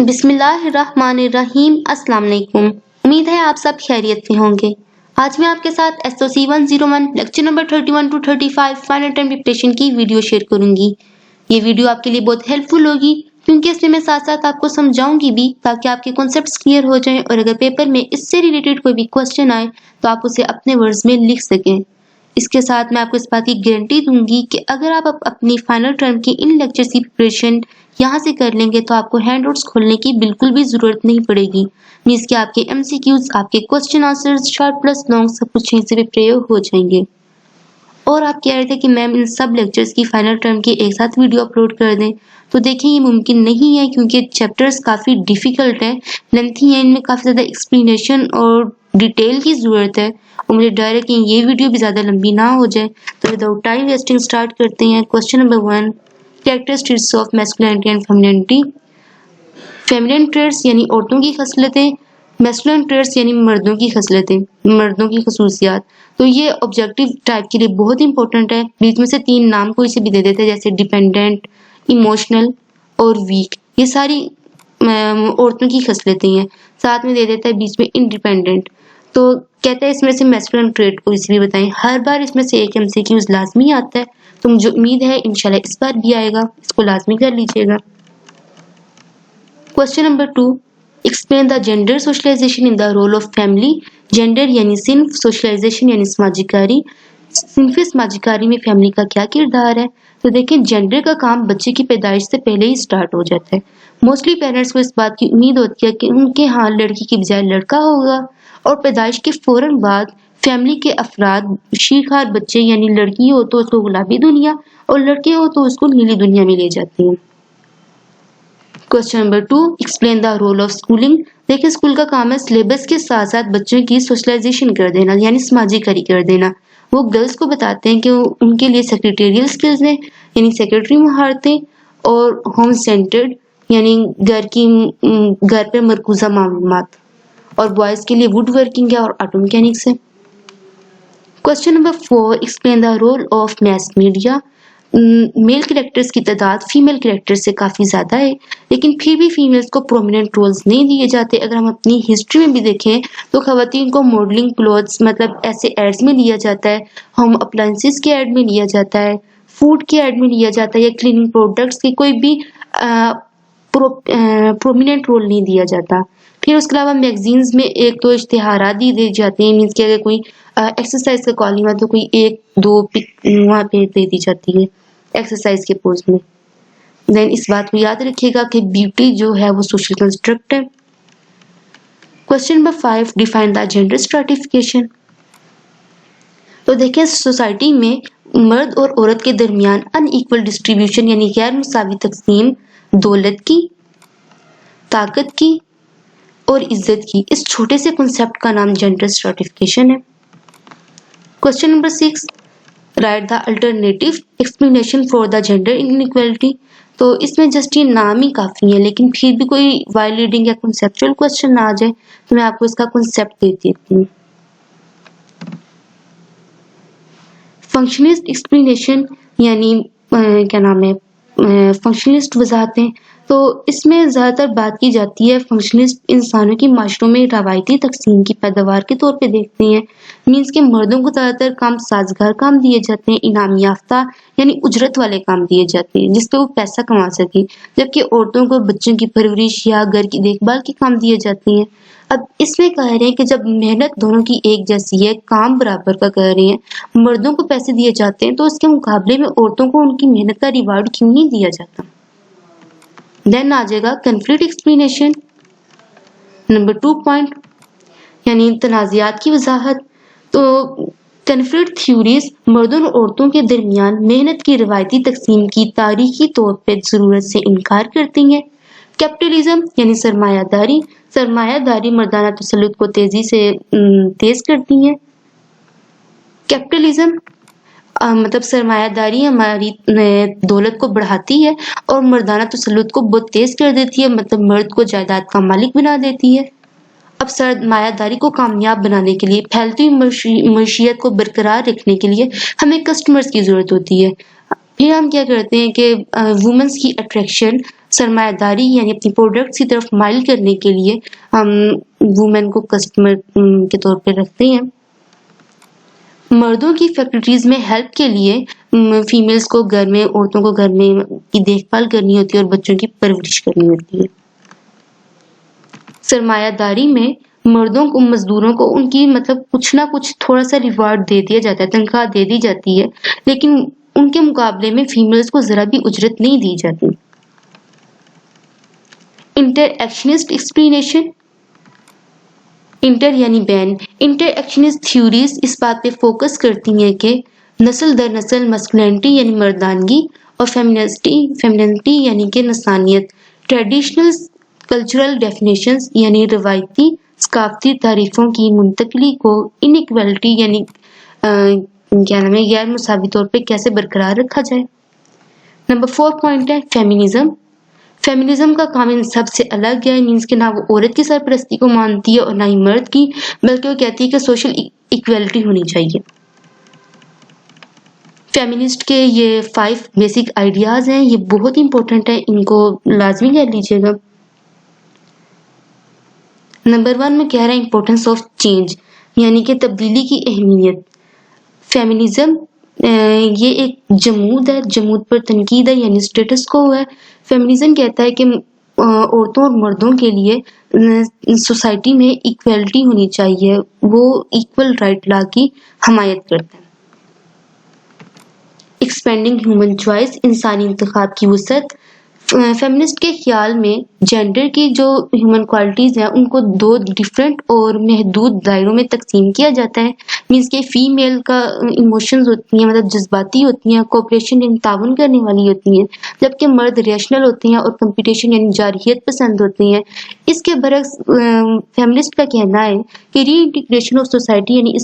बिस्मिल्लाहिर्रहमानिर्रहीम। अस्सलाम वालेकुम। उम्मीद है आप सब खैरियत से होंगे। आज मैं आपके साथ SOC 101 lecture number 31 to 35 final time dictation की वीडियो शेयर करूंगी। ये वीडियो आपके लिए बहुत हेल्पफुल होगी क्योंकि इसमें मैं साथ साथ आपको समझाऊंगी भी ताकि आपके कॉन्सेप्ट्स क्लियर हो जाएं और अगर पेपर में इससे रिलेटेड कोई भी क्वेश्चन आए तो आप उसे अपने वर्ड्स में लिख सकें। इसके साथ मैं आपको इस बात की गारंटी दूंगी कि अगर आप अपनी फाइनल टर्म की इन लेक्चर्स की प्रिपरेशन यहाँ से कर लेंगे तो आपको हैंड आउट्स खोलने की बिल्कुल भी जरूरत नहीं पड़ेगी। मीन्स कि आपके एमसीक्यूज, आपके question answers, short plus long सब कुछ यहीं से भी प्रयोग हो जाएंगे। और आप कह रहे थे कि मैम इन सब लेक्चर्स की फाइनल टर्म की एक साथ वीडियो अपलोड कर दें, तो देखें ये मुमकिन नहीं है क्योंकि चैप्टर्स काफ़ी डिफ़िकल्ट हैं, लेंथी हैं, इनमें काफ़ी ज़्यादा एक्सप्लेनेशन और डिटेल की ज़रूरत है और मुझे डर है कि ये वीडियो भी ज़्यादा लंबी ना हो जाए। तो विदाउट टाइम वेस्टिंग स्टार्ट करते हैं। Question number 1, characteristics of masculinity and femininity. Feminine traits यानी औरतों की खसलतें, मैस्कुलिन ट्रेड्स यानी मर्दों की खसलतें, मर्दों की खसूसियात। तो ये ऑब्जेक्टिव टाइप के लिए बहुत इंपॉर्टेंट है। बीच में से 3 नाम कोई से भी दे देते हैं जैसे डिपेंडेंट, इमोशनल और वीक। ये सारी औरतों की खसलतें हैं। साथ में दे देता है बीच में इंडिपेंडेंट। तो कहता है इसमें से मैस्कुलिन ट्रेड कोई से भी बताएं। हर बार इसमें से एक एमसीक्यूज लाजमी आता है, तो मुझे उम्मीद है इंशाल्लाह इस बार भी आएगा, इसको लाजमी कर लीजिएगा। Question number 2, explain the gender socialisation in the role of family. Gender यानी सिंफ, सोशलाइजेशन यानी समाजिकारी। सिंफी समाजिकारी में फैमिली का क्या किरदार है? तो देखिए जेंडर का काम बच्चे की पैदाइश से पहले ही स्टार्ट हो जाता है। मोस्टली पेरेंट्स को इस बात की उम्मीद होती है कि उनके यहाँ लड़की की बजाय लड़का होगा और पैदाइश के फौरन बाद फैमिली के अफराद शीरखार बच्चे यानी लड़की हो तो उसको गुलाबी दुनिया और लड़के हो तो उसको नीली दुनिया में ले जाते हैं। Question number 2, explain the role of schooling. देखिए स्कूल का काम है सिलेबस के साथ साथ बच्चों की सोशलाइजेशन कर देना यानी समाजीकरण कर देना। वो गर्ल्स को बताते हैं कि उनके लिए सेक्रेटेरियल स्किल्स हैं यानी सेक्रेटरी महारतें और होम सेंटर्ड यानी घर पर मरकूजा मालूमात, और बॉयज के लिए वुड वर्किंग है और ऑटो मैकेनिक्स है। Question number 4, explain the role of mass media. Male characters की तादाद फीमेल कैरेक्टर्स से काफ़ी ज़्यादा है, लेकिन फिर भी फीमेल्स को प्रोमिनेंट रोल्स नहीं दिए जाते। अगर हम अपनी हिस्ट्री में भी देखें तो खवातीन को मॉडलिंग क्लोथ्स मतलब ऐसे एड्स में लिया जाता है, होम अप्लायंसेस के एड में लिया जाता है, फूड के एड में लिया जाता है या क्लीनिंग प्रोडक्ट्स की कोई भी प्रोमिनेंट रोल नहीं दिया जाता। फिर उसके अलावा मैगजीन्स में एक तो इश्तिहारात दी जाते हैं, मीन्स कि अगर कोई एक्सरसाइज का कॉलिंग है तो कोई 1-2 पिक वहाँ पे दे दी जाती है एक्सरसाइज के पोज में। देन इस बात को याद रखिएगा कि ब्यूटी जो है वो सोशल कंस्ट्रक्ट है। Question number 5, define the gender stratification. तो देखिए सोसाइटी में मर्द और औरत के दरमियान अनइक्वल डिस्ट्रीब्यूशन यानी गैर मुसावी तकसीम दौलत की, ताकत की और इज्जत की, इस छोटे से कॉन्सेप्ट का नाम जेंडर स्ट्रैटिफिकेशन है। Question number 6, right the alternative explanation for the gender inequality. तो इसमें जस्ट ये नाम ही काफ़ी है, लेकिन फिर भी कोई वायलेटिंग या कॉन्सेप्चुअल क्वेश्चन ना आ जाए तो मैं आपको इसका कॉन्सेप्ट दे देती हूँ। फंक्शनिस्ट एक्सप्लेनेशन यानी क्या नाम है फंक्शनिस्ट वजाहतें। तो इसमें ज़्यादातर बात की जाती है फंक्शनिस्ट इंसानों की माशरों में रवायती तकसीम की पैदावार के तौर पे देखते हैं। मीन्स के मर्दों को ज़्यादातर काम साजगार काम दिए जाते हैं, इनाम याफ्ता यानी उजरत वाले काम दिए जाते हैं जिसपे वो पैसा कमा सके, जबकि औरतों को बच्चों की परवरिश या घर की देखभाल के काम दिए जाते हैं। अब इसमें कह रहे हैं कि जब मेहनत दोनों की एक जैसी है, काम बराबर का कर रहे हैं, मर्दों को पैसे दिए जाते हैं तो उसके मुकाबले में औरतों को उनकी मेहनत का रिवार्ड क्यों नहीं दिया जाता। देन आ जाएगा कन्फ्लिक्ट एक्सप्लेनेशन नंबर 2 पॉइंट यानी तनाज़ात की वजाहत। तो कन्फ्लिक्ट थ्योरीज मर्दों और औरतों के दरमियान मेहनत की रवायती तकसीम की तारीखी तौर पर ज़रूरत से इनकार करती हैं। कैपिटलिज्म यानी सरमायादारी, सरमायादारी मर्दाना तसल्लुत को तेजी से तेज करती है। कैपिटलिज्म मतलब सरमायादारी हमारी दौलत को बढ़ाती है और मर्दाना तसल्लुत को बहुत तेज कर देती है, मतलब मर्द को जायदाद का मालिक बना देती है। अब सरमायादारी को कामयाब बनाने के लिए, फैलती हुई मईशियत को बरकरार रखने के लिए हमें कस्टमर्स की ज़रूरत होती है। फिर हम क्या करते हैं कि वुमेन्स की अट्रैक्शन सरमायादारी यानी अपनी प्रोडक्ट्स की तरफ माइल करने के लिए हम वुमेन को कस्टमर के तौर पे रखते हैं। मर्दों की फैक्ट्रीज में हेल्प के लिए फीमेल्स को घर में, औरतों को घर में की देखभाल करनी होती है और बच्चों की परवरिश करनी होती है। सरमायादारी में मर्दों को, मजदूरों को उनकी मतलब कुछ ना कुछ थोड़ा सा रिवार्ड दे दिया जाता है, तनख्वाह दे दी जाती है, लेकिन उनके मुकाबले में फीमेल्स को जरा भी उजरत नहीं दी जाती। इंटरएक्शनिस्ट एक्सप्लेनेशन। इंटर यानी बैन। इंटरएक्शनिस्ट थ्योरीज इस बात पे फोकस करती हैं कि नस्ल दर नस्ल मस्कुलिनिटी यानी मर्दानगी और फेमिनिटी यानी कि नसानियत, ट्रेडिशनल कल्चरल डेफिनेशंस यानी रवायती सकाफती तारीफों की मुंतकली को इनइक्वालिटी यानी क्या नाम है, गैर मुसावी तौर पे कैसे बरकरार रखा जाए। नंबर 4 पॉइंट है फेमिनिज्म। फेमिनिज्म का काम इन सबसे अलग है, मीन्स कि ना वो औरत की सरपरस्ती को मानती है और ना ही मर्द की, बल्कि वो कहती है कि सोशल इक्वलिटी होनी चाहिए। फेमिनिस्ट के ये 5 बेसिक आइडियाज हैं, ये बहुत इंपॉर्टेंट है, इनको लाजमी कर लीजिएगा। नंबर 1 में कह रहा है इंपॉर्टेंस ऑफ चेंज यानी कि तब्दीली की अहमियत। फेमिनिज्म ये एक जमूद है, जमूद पर तनकीद है यानी स्टेटस को है। फेमिनिज्म कहता है कि औरतों और मर्दों के लिए सोसाइटी में इक्वलिटी होनी चाहिए, वो इक्वल राइट लॉ की हमायत करता है। एक्सपेंडिंग ह्यूमन चॉइस, इंसानी इंतखाब की वसअत। फेमिनिस्ट के ख्याल में जेंडर की जो ह्यूमन क्वालिटीज हैं उनको 2 डिफरेंट और महदूद दायरों में तकसीम किया जाता है। मीन्स के फीमेल का इमोशंस होती हैं, मतलब जज्बाती होती हैं, कोऑपरेशन यानी ताउन करने वाली होती हैं, जबकि मर्द रेशनल होते हैं और कंपटीशन यानी जारहियत पसंद होते हैं। इसके बरक्स फेमिनिस्ट का कहना है कि रीइंटीग्रेशन ऑफ सोसाइटी यानी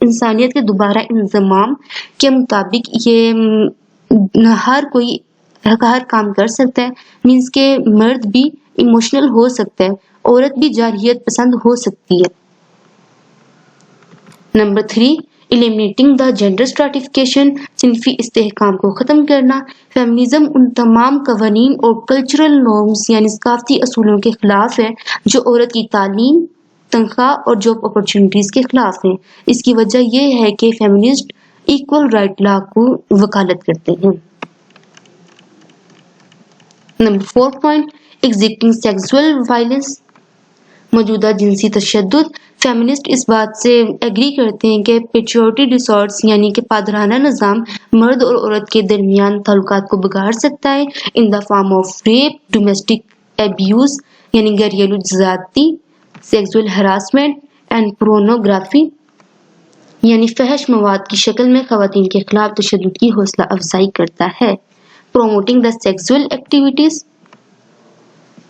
इंसानियत के दोबारा इंजमाम के मुताबिक ये हर कोई हर काम कर सकता है। मीन्स के मर्द भी इमोशनल हो सकता है, औरत भी जारहियत पसंद हो सकती है। Number 3 eliminating the gender stratification, सिनफी इस्तेहकाम को ख़त्म करना। फेमिनिज्म उन तमाम कवानीन और कल्चरल नॉर्म्स यानी सकाफती असूलों के खिलाफ है जो औरत की तालीम, तनख्वाह और जॉब अपॉर्चुनिटीज के खिलाफ हैं। इसकी वजह यह है कि फेमिनिस्ट इक्वल राइट लॉ को वकालत करते हैं। Number 4 point existing sexual violence, मौजूदा जिनसी तशद्दुद। फेमिनिस्ट इस बात से एग्री करते हैं कि पेट्रियोटिक डिसऑर्डर्स यानी कि पादराना निज़ाम मर्द और औरत के दरमियान ताल्लुकात को बिगाड़ सकता है in the form of rape, domestic abuse यानी घरेलू ज्यादती, सेक्सुअल हरासमेंट एंड पोर्नोग्राफी यानी फहश मवाद की शक्ल में खवातीन के खिलाफ तशद्दुद की हौसला अफजाई करता है। प्रोमोटिंग द सेक्सुअल एक्टिविटीज,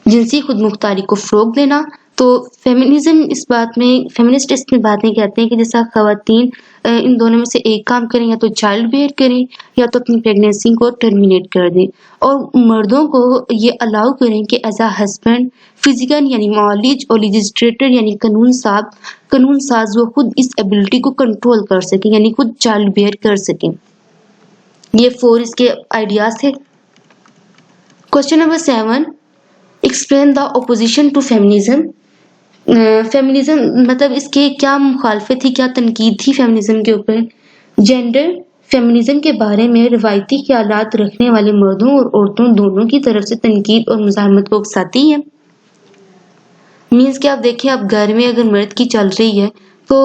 जिनसी खुद मुख्तारी को फ़रोग देना। तो फेमिनिज्म इस बात में, फेमिनिस्ट इस बात में कहते हैं कि जैसा खवातीन इन दोनों में से एक काम करें, या तो चाइल्ड बेयर करें या तो अपनी प्रेगनेंसी को टर्मिनेट कर दें, और मर्दों को ये अलाउ करें कि एज आ हस्बैंड, फिजिकल यानी मौलिज और लेजिस्लेटर यानी कानून साज वो खुद इस एबिलिटी को कंट्रोल कर सकें यानी खुद चाइल्ड बेयर कर सकें। ये 4 इसके आइडियाज थे। Question number 7 explain the opposition to feminism. Feminism मतलब इसके क्या मुखालफत थी, क्या तनकीद थी फेमिनिज्म के ऊपर। जेंडर फेमिनिज्म के बारे में रवायती ख्यालात रखने वाले मर्दों और औरतों दोनों की तरफ से तनकीद और मुज़ाहमत को उकसाती है। मीन्स कि आप देखें, आप घर में अगर मर्द की चल रही है तो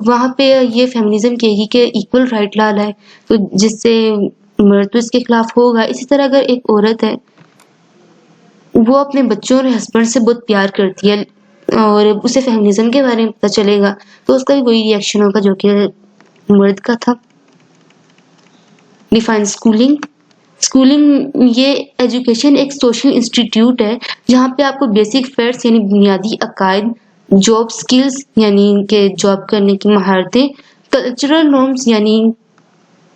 वहाँ पे ये फेमिनिज्म कहेगी कि इक्वल राइट लाल है, तो जिससे मर्द तो इसके खिलाफ होगा। इसी तरह अगर एक औरत है, वो अपने बच्चों और हस्बैंड से बहुत प्यार करती है और उसे फेमिनिज्म के बारे में पता चलेगा तो उसका भी वही रिएक्शन होगा जो कि मर्द का था। Define schooling. स्कूलिंग ये एजुकेशन एक सोशल इंस्टीट्यूट है जहाँ पे आपको बेसिक फैक्ट्स यानी बुनियादी अकायद, जॉब स्किल्स यानी कि जॉब करने की महारतें, कल्चरल नॉर्म्स यानी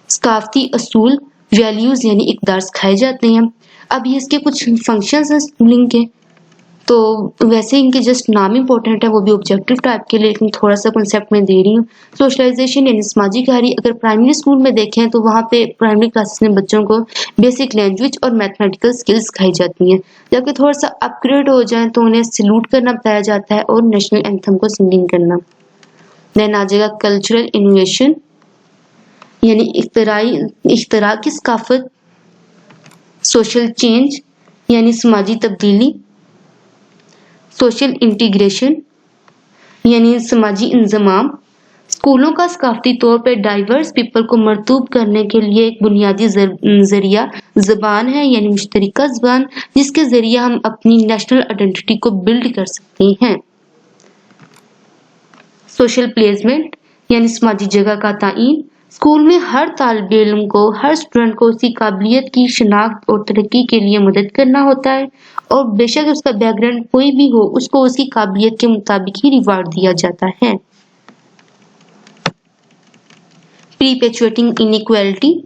सकाफती असूल, वैल्यूज यानी इक़दार सिखाए जाते हैं। अब ये इसके कुछ फंक्शंस हैं स्कूलिंग के। तो वैसे इनके जस्ट नाम इंपॉर्टेंट है, वो भी ऑब्जेक्टिव टाइप के, लेकिन थोड़ा सा कंसेप्ट में दे रही हूँ। सोशलाइजेशन यानी समाजी कार्य, अगर प्राइमरी स्कूल में देखें तो वहाँ पे प्राइमरी क्लासेस में बच्चों को बेसिक लैंग्वेज और मैथमेटिकल स्किल्स सिखाई जाती हैं। जबकि थोड़ा सा अपग्रेड हो जाए तो उन्हें सैल्यूट करना बताया जाता है और नेशनल एंथम को सिंगिंग करना। देन आ जाएगा कल्चरल इनोवेशन यानी इख्तरा की सकाफत, सोशल चेंज यानी समाजी तब्दीली, सोशल इंटीग्रेशन यानी समाजी इंजमाम, स्कूलों का सकाफती तौर पर डाइवर्स पीपल को मरतूब करने के लिए एक बुनियादी जरिया ज़बान है यानी मुश्तरका ज़बान, जिसके जरिए हम अपनी नेशनल आइडेंटिटी को बिल्ड कर सकते हैं। सोशल प्लेसमेंट यानी समाजी जगह का ताइन, स्कूल में हर तालिब इल्म को, हर स्टूडेंट को उसकी काबिलियत की शिनाख्त और तरक्की के लिए मदद करना होता है, और बेशक उसका बैकग्राउंड कोई भी हो, उसको उसकी काबिलियत के मुताबिक ही रिवार्ड दिया जाता है। परपेचुएटिंग इनइक्वालिटी,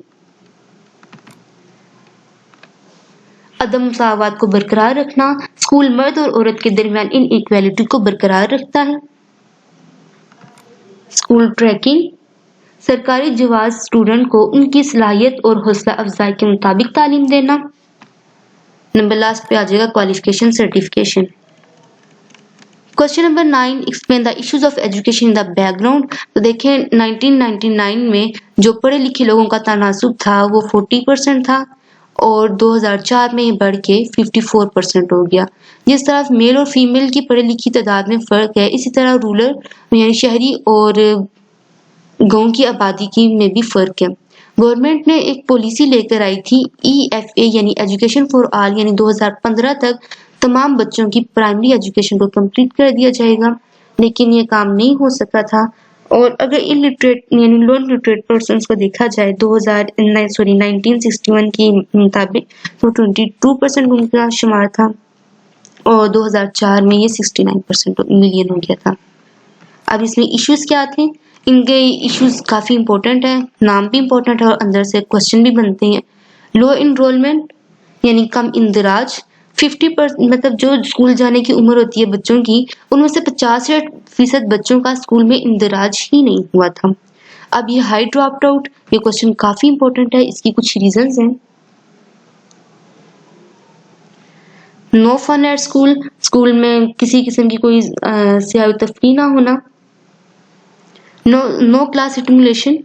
अदम मसावत को बरकरार रखना, स्कूल मर्द और औरत के दरमियान इनइक्वालिटी को बरकरार रखता है। स्कूल ट्रैकिंग, सरकारी जवाज स्टूडेंट को उनकी सलाहियत और हौसला अफजाई के मुताबिक तालीम देना। नंबर लास्ट पे आ जाएगा qualification certification. Question number 9, explain the issues of education in the background. तो देखें 1999 में जो पढ़े लिखे लोगों का तनासुब था वो 40% था, और 2004 में ये बढ़ के 54% हो गया। जिस तरह मेल और फीमेल की पढ़ी लिखी तादाद में फ़र्क है, इसी तरह रूरल यानी शहरी और गांव की आबादी की में भी फ़र्क है। गवर्नमेंट ने एक पॉलिसी लेकर आई थी EFA यानी एजुकेशन फॉर ऑल, यानी 2015 तक तमाम बच्चों की प्राइमरी एजुकेशन को कंप्लीट कर दिया जाएगा, लेकिन ये काम नहीं हो सका था। और अगर इलिटरेट यानी नॉन लिटरेट पर्सन को देखा जाए 1961 के मुताबिक तो 22% उनका शुमार था, और 2004 में ये 69% मिलियन हो गया था। अब इसमें इश्यूज क्या थे? इनके इश्यूज काफ़ी इंपॉर्टेंट है, नाम भी इंपॉर्टेंट है और अंदर से क्वेश्चन भी बनते हैं। लो इनरोलमेंट यानी कम इंदराज, 50% मतलब जो स्कूल जाने की उम्र होती है बच्चों की, उनमें से 50% बच्चों का स्कूल में इंदराज ही नहीं हुआ था। अब ये हाई ड्रॉप आउट, ये क्वेश्चन काफ़ी इंपॉर्टेंट है, इसकी कुछ रीजंस हैं। No fun at school, school में किसी किस्म की कोई सियाह तफरीह ना होना। नो क्लास स्टिमुलेशन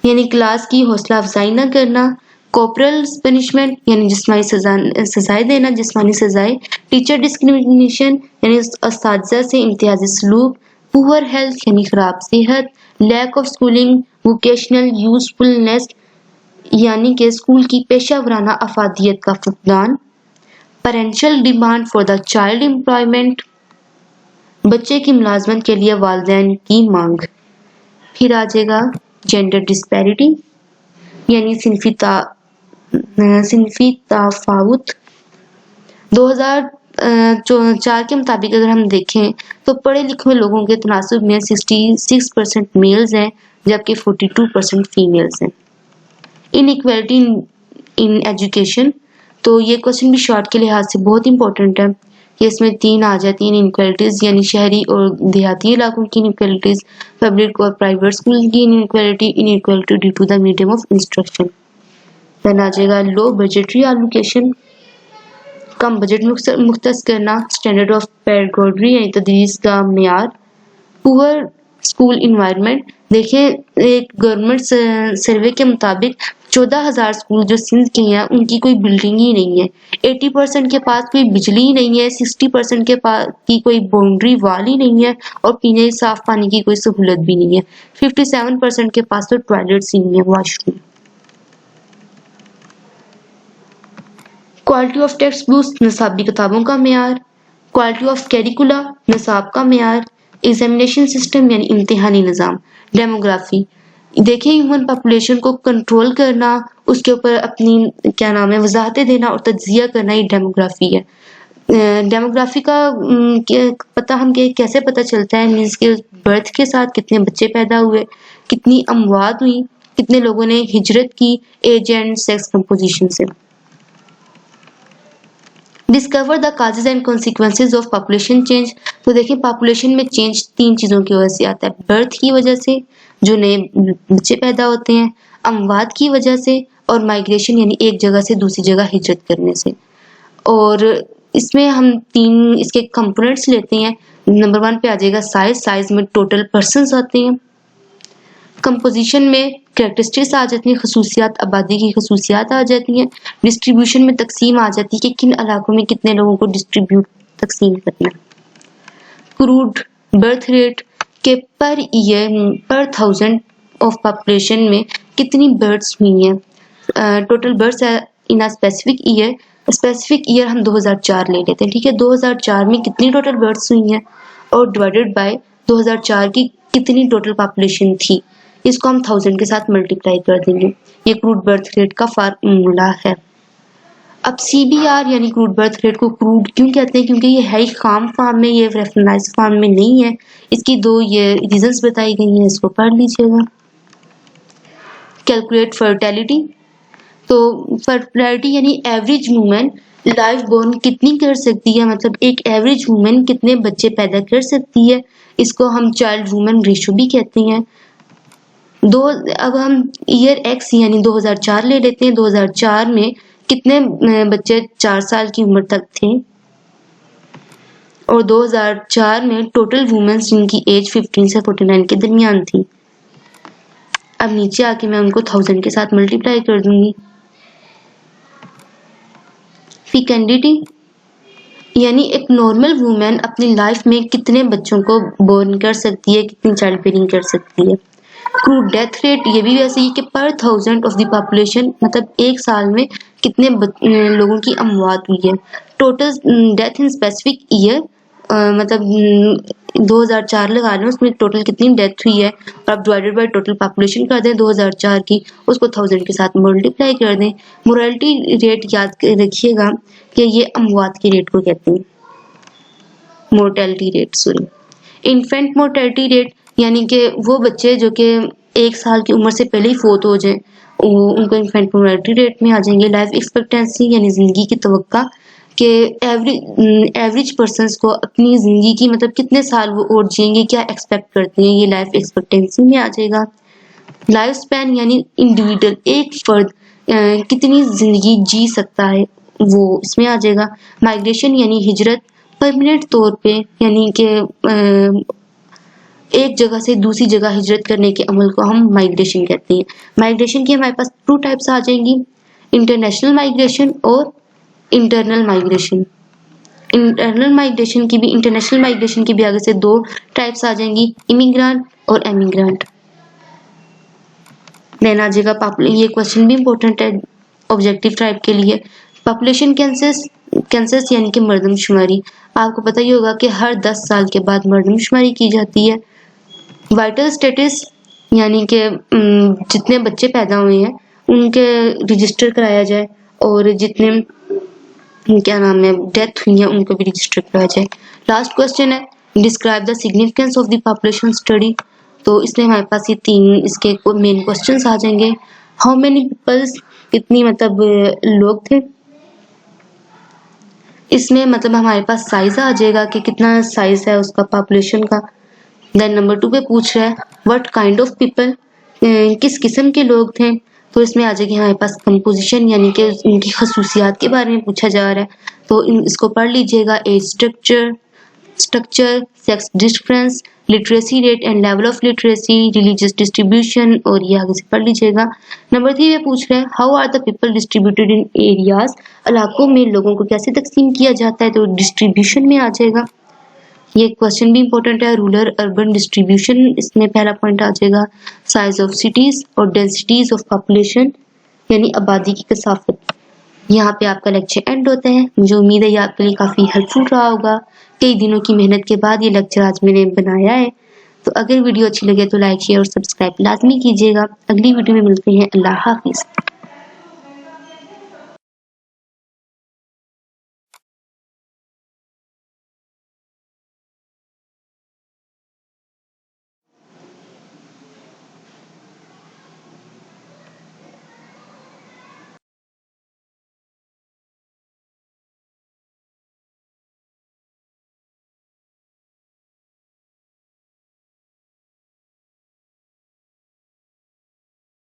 यानी क्लास की हौसला अफजाई न करना। कॉर्पोरल पनिशमेंट यानी जिस्मानी सजाएं देना, जिस्मानी सजाएं। टीचर डिस्क्रिमिनेशन यानी अस्ताज़ा से इम्तियाजी सलूक। पुअर हेल्थ यानी खराब सेहत। Lack of schooling vocational usefulness यानी कि स्कूल की पेशा वराना अफादियत का फुकदान। Parental demand for the child employment, बच्चे की मुलाजमत के लिए वालिदैन की मांग। फिर आ जाएगा जेंडर डिस्पैरिटी यानी सिनफी तफावुत। 2004 के मुताबिक अगर हम देखें तो पढ़े लिखे लोगों के तनासुब में 66% मेल्स हैं, जबकि 42% फीमेल्स हैं। इनइक्वालिटी इन एजुकेशन, तो ये क्वेश्चन भी शॉर्ट के लिहाज से बहुत इंपॉर्टेंट है कि इसमें 3 आ जाती हैं इनइक्वालिटीज़, यानी शहरी और देहाती इलाकों की इनइक्वालिटीज़, पब्लिक और प्राइवेट स्कूल की inequality due to the medium of instruction. Then आ जाएगा लो बजटरी एलोकेशन, कम बजट मुख्तस करना। स्टैंडर्ड ऑफ पेडागोजी यानी तदरीस का मेयार। पुअर स्कूल इन्वायरमेंट, देखें एक गवर्नमेंट सर्वे के मुताबिक 14,000 स्कूल जो सिंध के हैं उनकी कोई बिल्डिंग ही नहीं है। 80% के पास कोई बिजली ही नहीं है, 60% के पास की कोई बाउंड्री वाल ही नहीं है, और पीने साफ पानी की कोई सहूलत भी नहीं है। 57% के पास तो टॉयलेट्स ही नहीं है, washroom. Quality of text books, निसाबी किताबों का मेयार। क्वालिटी ऑफ कैरिकुला, निसाब का मेयार। एग्जामिनेशन सिस्टम यानी इम्तिहानी निज़ाम। डेमोग्राफी, देखें ह्यूमन पॉपुलेशन को कंट्रोल करना, उसके ऊपर अपनी क्या नाम है वजाहतें देना और तज्जिया करना, ये डेमोग्राफी है। डेमोग्राफी का पता हम कैसे पता चलता है, मीन्स के बर्थ के साथ कितने बच्चे पैदा हुए, कितनी अमवात हुई, कितने लोगों ने हिजरत की, एज एंड सेक्स कंपोजिशन से। Discover the causes and consequences of population change. तो देखिए पॉपुलेशन में चेंज 3 चीजों की वजह से आता है। बर्थ की वजह से, जो नए बच्चे पैदा होते हैं, अमवात की वजह से, और माइग्रेशन यानी एक जगह से दूसरी जगह हिजरत करने से। और इसमें हम 3 इसके कंपोनेंट्स लेते हैं। नंबर 1 पे आ जाएगा साइज। साइज में टोटल पर्सन्स आते हैं। कंपोजिशन में कैरेक्टरिस्टिक्स आ जाती हैं, खसूसियात, आबादी की खसूसियात आ जाती हैं। डिस्ट्रीब्यूशन में तकसीम आ जाती है कि किन इलाकों में कितने लोगों को डिस्ट्रीब्यूट तकसीम करना है। क्रूड बर्थ रेट के पर ईयर पर 1000 ऑफ पॉपुलेशन में कितनी बर्थ्स हुई हैं। Total births in a specific year. Specific year हम 2004 ले लेते हैं, ठीक है। 2004 में कितनी टोटल बर्थ्स हुई हैं और डिवाइडेड बाय 2004 की कितनी टोटल पॉपुलेशन थी, इसको हम 1000 के साथ मल्टीप्लाई कर देंगे। ये क्रूड बर्थ रेट का फार्मूला है। अब CBR यानी क्रूड बर्थ रेट को क्रूड क्यों कहते हैं, क्योंकि ये है ही खाम फॉर्म में, ये रेफरलाइज फॉर्म में नहीं है। इसकी 2 ये रीजंस बताई गई हैं, इसको पढ़ लीजिएगा। Calculate fertility. तो फर्टिलिटी यानी एवरेज वुमेन लाइफ बोर्न कितनी कर सकती है, मतलब एक एवरेज वुमेन कितने बच्चे पैदा कर सकती है, इसको हम चाइल्ड वुमेन रेशो भी कहते हैं। अब हम ईयर X यानी 2004 ले लेते हैं। 2004 में कितने बच्चे 4 साल की उम्र तक थे, और 2004 में टोटल वुमेन्स जिनकी एज 15 से 49 के दरमियान थी। अब नीचे आके मैं उनको 1000 के साथ मल्टीप्लाई कर दूंगी। फीकेंडिटी यानी एक नॉर्मल वुमेन अपनी लाइफ में कितने बच्चों को बोर्न कर सकती है, कितनी चाइल्ड बेयरिंग कर सकती है। क्रूड डेथ रेट ये भी वैसे ही कि पर 1000 ऑफ द पॉपुलेशन, मतलब एक साल में कितने लोगों की अमवात हुई है। Total death in specific year, मतलब 2004 लगा लें, उसमें टोटल कितनी डेथ हुई है, और आप डिवाइडेड बाय टोटल पॉपुलेशन कर दें 2004 की, उसको 1000 के साथ मल्टीप्लाई कर दें। मोरालिटी रेट याद रखिएगा कि ये अमवात के रेट को कहते हैं, mortality rate sorry. Infant mortality rate यानी कि वो बच्चे जो कि 1 साल की उम्र से पहले ही फोत हो जाएं, उनको इन्फेंट मोर्टेलिटी रेट में आ जाएंगे। लाइफ एक्सपेक्टेंसी यानी जिंदगी की तवक्का कि एवरेज पर्सन्स को अपनी जिंदगी की मतलब कितने साल वो और जिएंगे, क्या एक्सपेक्ट करते हैं, ये लाइफ एक्सपेक्टेंसी में आ जाएगा। लाइफ स्पैन यानी इंडिविजुअल एक फर्द कितनी जिंदगी जी सकता है, वो इसमें आ जाएगा। माइग्रेशन यानी हिजरत परमानेंट तौर पे, यानी कि एक जगह से दूसरी जगह हिजरत करने के अमल को हम माइग्रेशन कहते हैं। माइग्रेशन की हमारे पास 2 टाइप्स आ जाएंगी, इंटरनेशनल माइग्रेशन और इंटरनल माइग्रेशन। इंटरनल माइग्रेशन की भी, इंटरनेशनल माइग्रेशन की भी आगे से 2 टाइप्स आ जाएंगी, इमिग्रेंट और एमिग्रेंट। देन आ जाएगा ये क्वेश्चन भी इंपॉर्टेंट है ऑब्जेक्टिव टाइप के लिए। पॉपुलेशन कैंसस यानी कि मर्दमशुमारी। आपको पता ही होगा कि हर 10 साल के बाद मर्दमशुमारी की जाती है। वाइटल स्टेटस यानी कि जितने बच्चे पैदा हुए हैं उनके रजिस्टर कराया जाए, और जितने क्या नाम है डेथ हुई है उनको भी रजिस्टर कराया जाए। लास्ट क्वेश्चन है describe the significance of the population study. तो इसमें हमारे पास ये 3 इसके मेन क्वेश्चंस आ जाएंगे। हाउ मेनी पीपल्स, कितनी मतलब लोग थे। इसमें मतलब हमारे पास साइज आ जाएगा कि कितना साइज है उसका पॉपुलेशन का। देन नंबर 2 पे पूछ रहा है व्हाट काइंड ऑफ पीपल, किस किस्म के लोग थे। तो इसमें आ जाएगी हमारे पास कंपोजिशन यानी कि उनकी खसूसियात के बारे में पूछा जा रहा है। तो इसको पढ़ लीजिएगा। Age structure, sex difference, literacy rate and level of literacy, religious distribution, और ये आगे से पढ़ लीजिएगा। नंबर 3 पे पूछ रहे हैं how are the people distributed in areas, इलाकों में लोगों को कैसे तकसीम किया जाता है, तो डिस्ट्रीब्यूशन में आ जाएगा। ये क्वेश्चन भी इंपॉर्टेंट है, रूरल अर्बन डिस्ट्रीब्यूशन, इसमें पहला पॉइंट आ जाएगा। साइज ऑफ सिटीज और डेंसिटीज ऑफ पॉपुलेशन यानी आबादी की कसाफत। यहाँ पे आपका लेक्चर एंड होता है। मुझे उम्मीद है ये आपके लिए काफी हेल्पफुल रहा होगा। कई दिनों की मेहनत के बाद ये लेक्चर आज मैंने बनाया है। तो अगर वीडियो अच्छी लगे तो लाइक शेयर और सब्सक्राइब लाजमी कीजिएगा। अगली वीडियो में मिलते हैं। अल्लाह हाफिज।